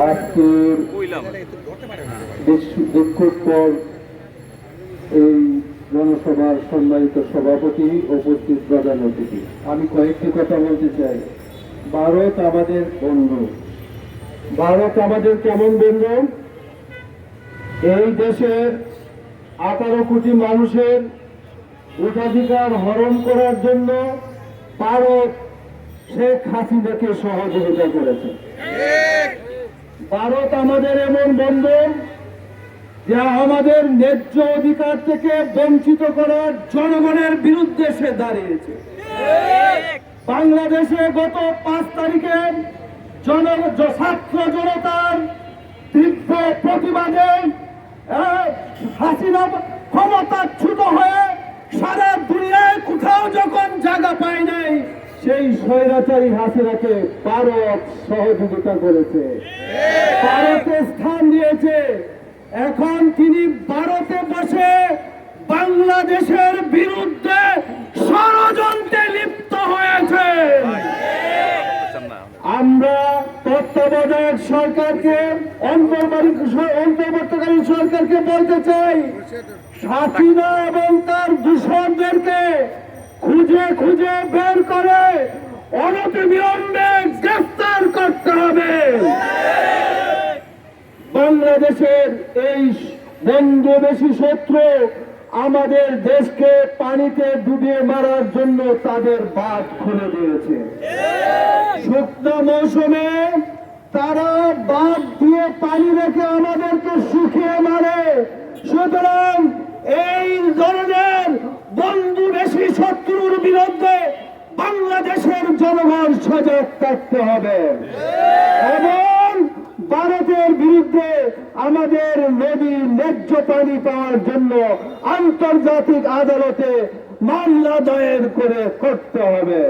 আজকের বিক্ষোভ পর এই জনসভার সম্মানিত সভাপতি, উপস্থিত প্রধান অতিথি, আমি কয়েকটি কথা বলতে চাই। ভারত আমাদের বন্ধু। ভারত আমাদের কেমন বন্ধু? এই দেশের 18 কোটি মানুষের ভোটাধিকার হরণ করার জন্য ভারত শেখ হাসিনাকে সহযোগিতা করেছে। ভারত আমাদের এমন বন্ধু যা আমাদের ন্যায্য অধিকার থেকে বঞ্চিত করার জনগণের বিরুদ্ধে সে দাঁড়িয়েছে। বাংলাদেশে গত 5 তারিখে ছাত্র জনতার তীব্র প্রতিবাদে হাসিনা ক্ষমতাচ্যুত হয়ে সারা দুনিয়ায় কোথাও যখন জায়গা পায় নাই, সেই স্বৈরাচারী হাসিনাকে ভারত সহযোগিতা করেছে, ভারতে স্থান দিয়েছে। এখন তিনি ভারতে বসে বাংলাদেশের বিরুদ্ধে ষড়যন্ত্রে লিপ্ত হয়েছে। আমরা তত্ত্বাবধায়ক সরকারকে, অন্তর্বর্তীকালীন সরকারকে বলতে চাই, হাসিনা এবং তার দূষণদেরকে খুঁজে খুঁজে বের করে অনতিবিলম্বে গ্রেফতার করতে হবে। বাংলাদেশের এই বন্ধু বেশি শত্রু আমাদের দেশকে পানিতে ডুবিয়ে মারার জন্য তাদের বাঁধ খুলে দিয়েছে। শুকনো মৌসুমে তারা বাঁধ দিয়ে পানি রেখে আমাদেরকে শুকিয়ে মারে। সুতরাং এই ধরনের বন্ধু বেশি শত্রুর বিরুদ্ধে বাংলাদেশের জনগণ সজাগ থাকতে হবে এবং ভারতের বিরুদ্ধে আমাদের নদীর ন্যায্য পানি পাওয়ার জন্য আন্তর্জাতিক আদালতে মামলা দায়ের করে করতে হবে।